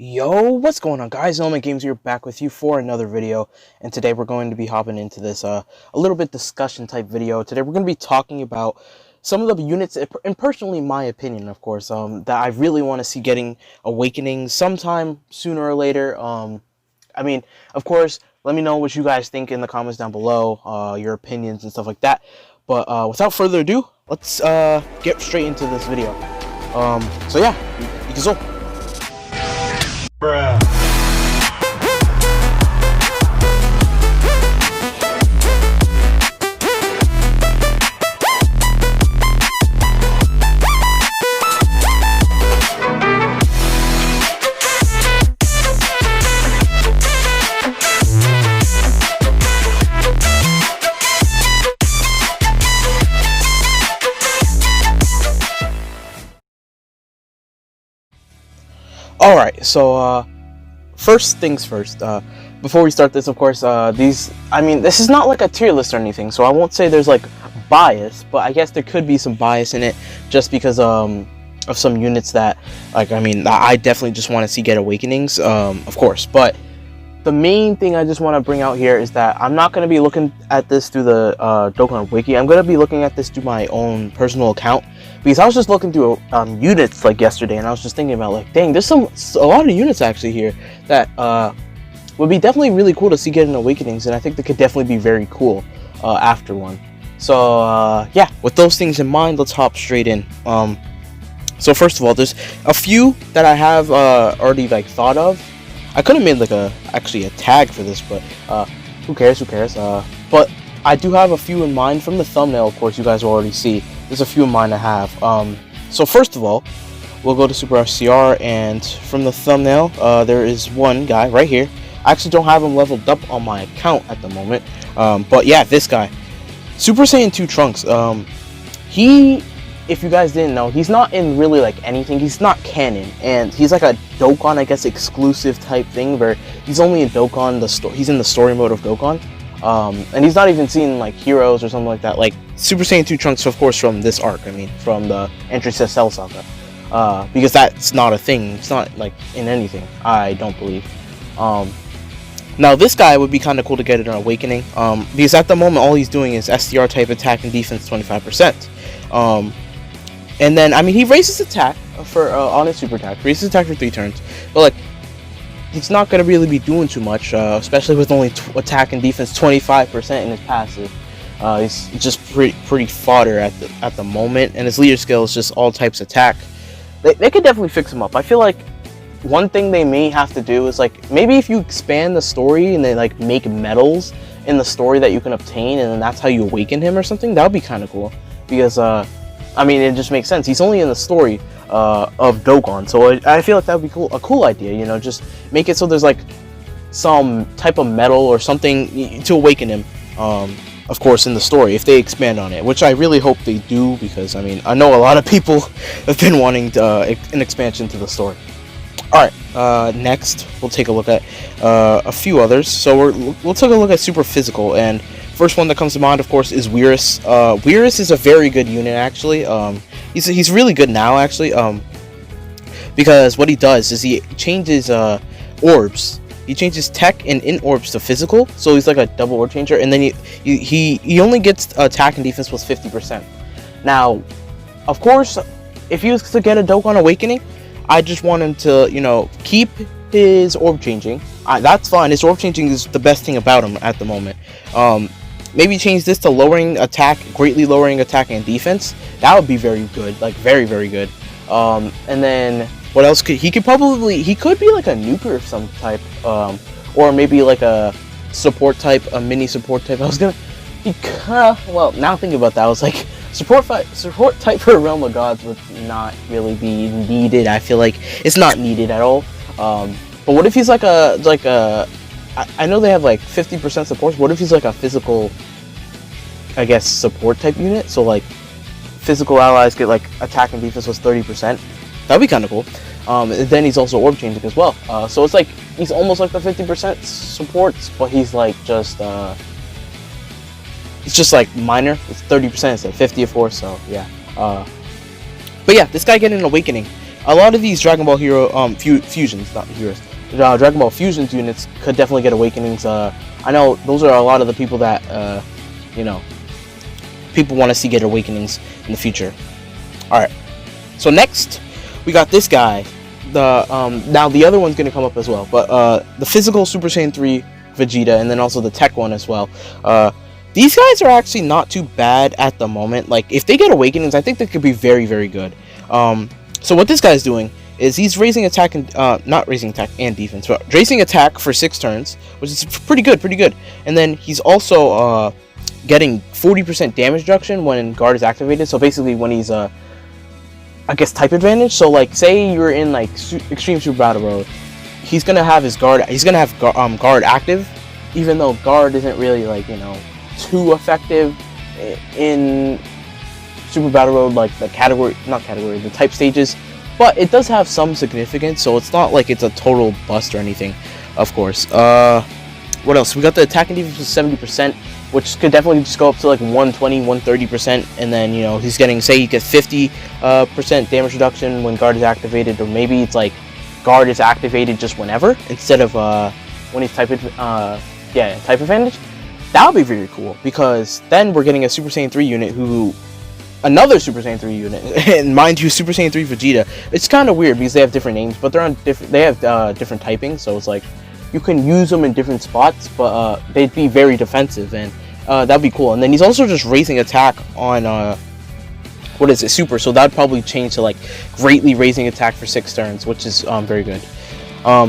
Yo, what's going on, guys? Element Games here, back with you for another video, and today we're going to be hopping into this a little bit discussion type video. Today we're going to be talking about some of the units, and personally my opinion, of course, that I really want to see getting awakenings sometime sooner or later. I mean, of course, let me know what you guys think in the comments down below, your opinions and stuff like that. But without further ado, let's get straight into this video. So yeah, you can go. Bruh. Alright, so first things first, before we start this, of course, this is not like a tier list or anything, so I won't say there's like bias, but I guess there could be some bias in it just because of some units that, I definitely just want to see get awakenings, of course. But the main thing I just want to bring out here is that I'm not going to be looking at this through the DOKKAN wiki. I'm going to be looking at this through my own personal account, because I was just looking through units like yesterday, and I was just thinking about, like, dang, there's a lot of units actually here that would be definitely really cool to see getting awakenings, and I think they could definitely be very cool after one. So yeah, with those things in mind, let's hop straight in. So first of all, there's a few that I have already like thought of. I could have made like a tag for this, but who cares? But I do have a few in mind from the thumbnail. Of course, you guys will already see. There's a few in mind I have. So first of all, we'll go to Super FCR, and from the thumbnail, there is one guy right here. I actually don't have him leveled up on my account at the moment, but yeah, this guy, Super Saiyan 2 Trunks. If you guys didn't know, he's not in really like anything. He's not canon, and he's like a DOKKAN, I guess, exclusive type thing where he's only in DOKKAN. He's in the story mode of DOKKAN, and he's not even seen like heroes or something like that. Like Super Saiyan 2 Trunks, of course, from this arc. I mean, from the entry to Cell Saga, because that's not a thing. It's not like in anything, I don't believe. Now this guy would be kind of cool to get an awakening, because at the moment all he's doing is SDR type attack and defense 25%. And then, I mean, he raises attack for on his super attack, raises attack for 3 turns, but like, he's not gonna really be doing too much, especially with only attack and defense 25% in his passive. He's just pretty fodder at the moment, and his leader skill is just all types attack. They could definitely fix him up. I feel like one thing they may have to do is like maybe if you expand the story and they like make medals in the story that you can obtain, and then that's how you awaken him or something. That would be kind of cool, because I mean, it just makes sense. He's only in the story of DOKKAN, so I feel like that would be cool. A cool idea, you know, just make it so there's like some type of medal or something to awaken him. Of course, in the story, if they expand on it, which I really hope they do, because I mean, I know a lot of people have been wanting an expansion to the story. All right, next we'll take a look at a few others. So we'll take a look at Super Physical, and first one that comes to mind, of course, is Weirus. Weirus is a very good unit, actually. He's really good now, actually, because what he does is he changes orbs. He changes tech and in orbs to physical, so he's like a double orb changer, and then he only gets attack and defense plus 50%. Now, of course, if he was to get a DOKKAN awakening, I just want him to, you know, keep his orb changing. That's fine. His orb changing is the best thing about him at the moment. Maybe change this to lowering attack, greatly lowering attack and defense. That would be very good, like very, very good. And then what else could he could be like a nuker of some type, or maybe like a support type, a mini support type. Well, now thinking about that, I was like, support type for Realm of Gods would not really be needed. I feel like it's not needed at all. But what if he's like I know they have like 50% support. What if he's like a physical, I guess, support type unit? So like physical allies get like attack and defense was 30%. That'd be kind of cool. And then he's also orb changing as well. So it's like he's almost like the 50% supports, but he's like just it's just like minor. It's 30% instead of 50, of course. So yeah. But yeah, this guy getting an awakening a lot of these Dragon Ball Hero fusions, not heroes, Dragon Ball Fusions units could definitely get awakenings. I know those are a lot of the people that you know, people want to see get awakenings in the future. All right, so next we got this guy. Now the other one's gonna come up as well, but the physical Super Saiyan 3 Vegeta, and then also the tech one as well. These guys are actually not too bad at the moment. Like, if they get awakenings, I think they could be very, very good. So what this guy's doing is he's raising attack and not raising attack and defense, but raising attack for 6 turns, which is pretty good. And then he's also getting 40% damage reduction when guard is activated. So basically, when he's I guess type advantage. So like, say you're in like Extreme Super Battle Mode, he's gonna have his guard. He's gonna have guard active, even though guard isn't really, like, you know, too effective in Super Battle Road, like the the type stages, but it does have some significance, so it's not like it's a total bust or anything, of course. What else? We got the attack and defense with 70%, which could definitely just go up to like 120, 130%, and then, you know, he's getting, say he gets 50% damage reduction when guard is activated, or maybe it's like guard is activated just whenever, instead of when he's type advantage. That would be very cool, because then we're getting a Super Saiyan 3 unit another Super Saiyan 3 unit, and mind you, Super Saiyan 3 Vegeta. It's kind of weird because they have different names, but they have different typing, so it's like you can use them in different spots, but they'd be very defensive, and that'd be cool. And then he's also just raising attack on Super, so that'd probably change to like greatly raising attack for 6 turns, which is very good.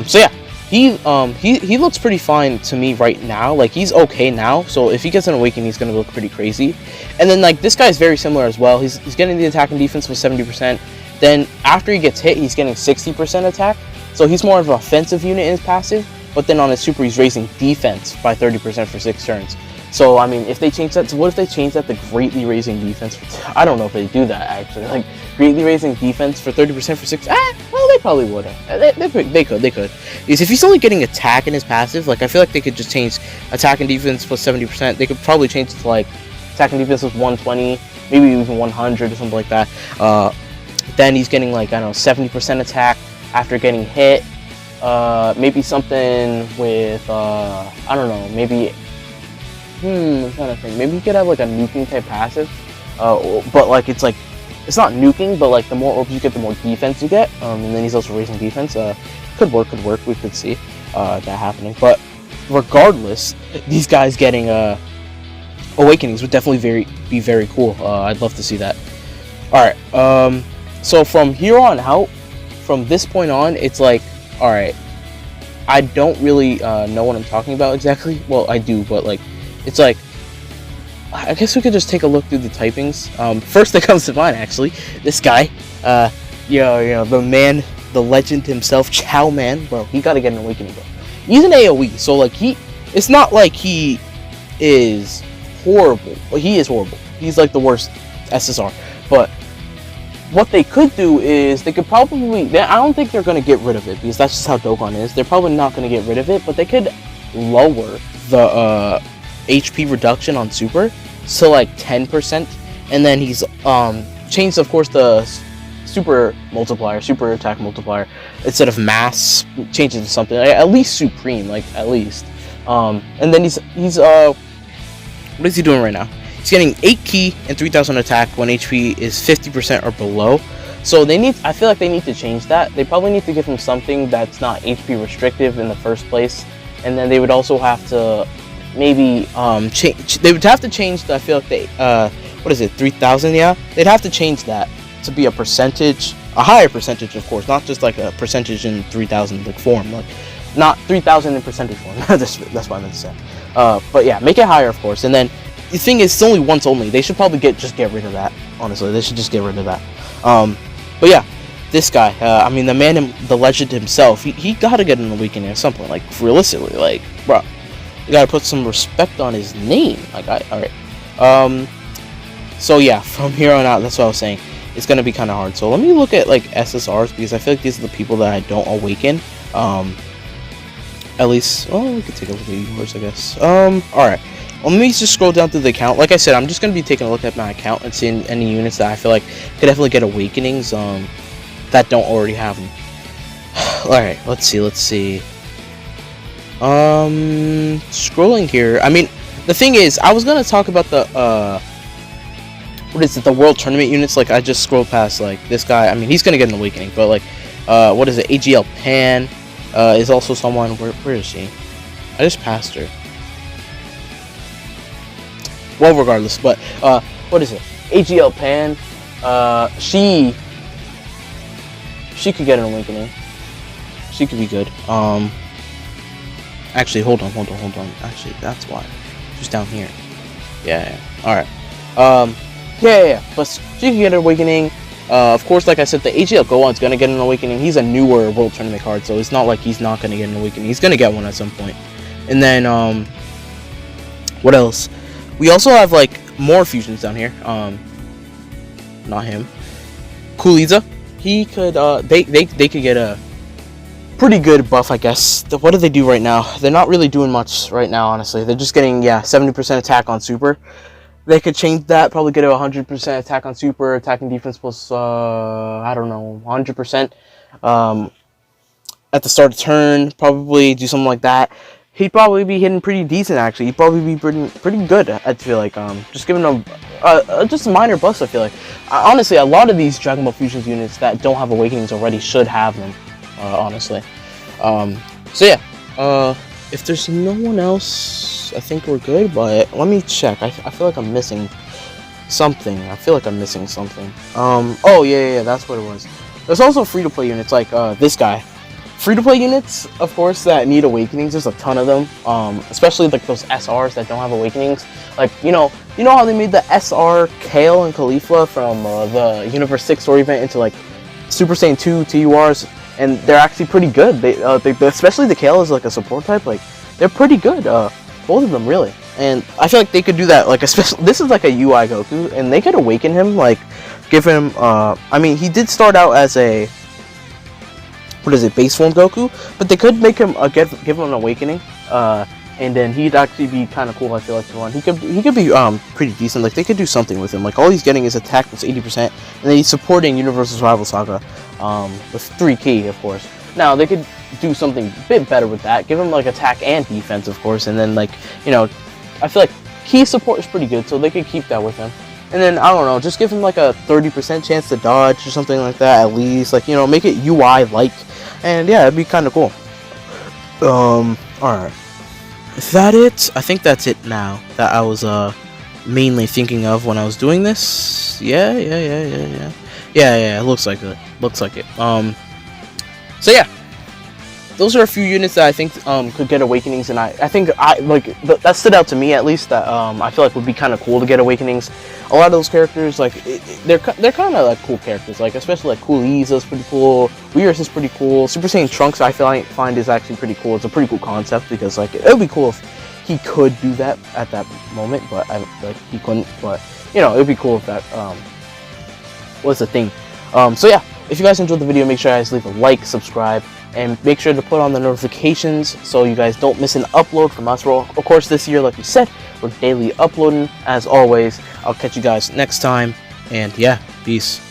So yeah. He looks pretty fine to me right now. Like, he's okay now, so if he gets an awakening, he's gonna look pretty crazy. And then, like, this guy's very similar as well. He's getting the attack and defense with 70%. Then after he gets hit, he's getting 60% attack. So he's more of an offensive unit in his passive. But then on his super, he's raising defense by 30% for 6 turns. So I mean, if they change that, so what if they change that to greatly raising defense? I don't know if they do that actually. Like, greatly raising defense for 30% for 6. Well, they probably would have. They could. Because if he's only getting attack in his passive, like, I feel like they could just change attack and defense plus 70%. They could probably change it to like attack and defense plus 120, maybe even 100 or something like that. Then he's getting like, I don't know, 70% attack after getting hit. Maybe something with I don't know, maybe. I'm trying to think. Maybe he could have like a nuking type passive, but like it's not nuking, but like the more orbs you get, the more defense you get. And then he's also raising defense. Could work. We could see that happening. But regardless, these guys getting awakenings would definitely be very cool. I'd love to see that. All right. So from here on out, from this point on, it's like, all right. I don't really know what I'm talking about exactly. Well, I do, but like. It's like, I guess we could just take a look through the typings. First that comes to mind, actually, this guy, you know, the man, the legend himself, Chow Man. Well, he gotta get an awakening, bro. He's an AoE, so like it's not like he is horrible. Well, he is horrible. He's like the worst SSR. But what they could do is they could probably, I don't think they're gonna get rid of it because that's just how Dokkan is. They're probably not gonna get rid of it, but they could lower the HP reduction on super to like 10%, and then he's changed, of course, the super attack multiplier, instead of mass, change it to something like, at least supreme, like at least. And then he's what is he doing right now? He's getting 8 ki and 3000 attack when HP is 50% or below. So I feel like they need to change that. They probably need to give him something that's not HP restrictive in the first place, and then they would also have to maybe they would have to change the, I feel like they what is it, 3000? Yeah, they'd have to change that to be a higher percentage, of course, not just like a percentage in 3000 like form, like not 3000 in percentage form. that's what I meant to say. But yeah, make it higher, of course. And then the thing is, it's only once only. They should probably just get rid of that. Honestly, they should just get rid of that. But yeah, this guy, I mean, the man, the legend himself, he gotta get an awakening at some point. Like, realistically, like, bro. You gotta put some respect on his name. Like, alright. So yeah, from here on out, that's what I was saying. It's gonna be kind of hard. So let me look at like SSRs, because I feel like these are the people that I don't awaken. At least, oh, we could take a look at yours, I guess. Alright. Well, let me just scroll down through the account. Like I said, I'm just gonna be taking a look at my account and seeing any units that I feel like could definitely get awakenings. that don't already have them. Alright, let's see. Scrolling here. I mean, the thing is, I was gonna talk about the, what is it, the World Tournament units. Like, I just scrolled past, like, this guy. I mean, he's gonna get an awakening, but, like, what is it, AGL Pan, is also someone, where is she? I just passed her. Well, regardless, but, what is it, AGL Pan, she could get an awakening. She could be good. Actually, hold on. Actually, that's why. She's down here. Yeah. Alright. Yeah. But she can get an awakening. Of course, like I said, the AGL Gohan's gonna get an awakening. He's a newer World Tournament card, so it's not like he's not gonna get an awakening. He's gonna get one at some point. And then, what else? We also have, like, more fusions down here. Not him. Cooliza. He could, they could get a pretty good buff, I guess. What do they do right now? They're not really doing much right now, honestly. They're just getting, 70% attack on super. They could change that, probably get a 100% attack on super, attacking defense plus, I don't know, 100%. At the start of turn, probably do something like that. He'd probably be hitting pretty decent, actually. He'd probably be pretty good, I feel like. Just giving him just a minor buff, I feel like. Honestly, a lot of these Dragon Ball Fusions units that don't have awakenings already should have them. Honestly. So yeah, if there's no one else, I think we're good, but let me check. I feel like I'm missing something. Oh, yeah, that's what it was. There's also free-to-play units, like, this guy. Free-to-play units, of course, that need awakenings, there's a ton of them, especially, like, those SRs that don't have awakenings. Like, you know how they made the SR Kale and Khalifa from, the Universe 6 story event into, like, Super Saiyan 2 TURs? And they're actually pretty good. They especially the Kale is like a support type. Like, they're pretty good. Both of them, really. And I feel like they could do that. Like, especially this is like a UI Goku, and they could awaken him. Like, give him. I mean, he did start out as a, what is it, base form Goku, but they could make him give him an awakening. And then he'd actually be kind of cool. I feel like to run. He could be pretty decent. Like, they could do something with him. Like, all he's getting is attack plus 80%, and then he's supporting Universal Survival Saga with 3 key, of course. Now they could do something a bit better with that. Give him like attack and defense, of course, and then, like, you know, I feel like key support is pretty good, so they could keep that with him. And then, I don't know, just give him like a 30% chance to dodge or something like that at least. Like, you know, make it UI like, and yeah, it'd be kind of cool. Alright. Is that it? I think that's it now that I was mainly thinking of when I was doing this. Yeah, it looks like it. So yeah, those are a few units that I think could get awakenings, and I think that stood out to me, at least, that I feel like would be kind of cool to get awakenings. A lot of those characters, like, they're kind of like cool characters, like, especially like Cooliza is pretty cool, Weirus is pretty cool, Super Saiyan Trunks I find is actually pretty cool. It's a pretty cool concept, because, like, it would be cool if he could do that at that moment, but he couldn't. But, you know, it would be cool if that was the thing. So yeah, if you guys enjoyed the video, make sure you guys leave a like, subscribe, and make sure to put on the notifications so you guys don't miss an upload from us. Of course, this year, like we said, we're daily uploading. As always, I'll catch you guys next time, and yeah, peace.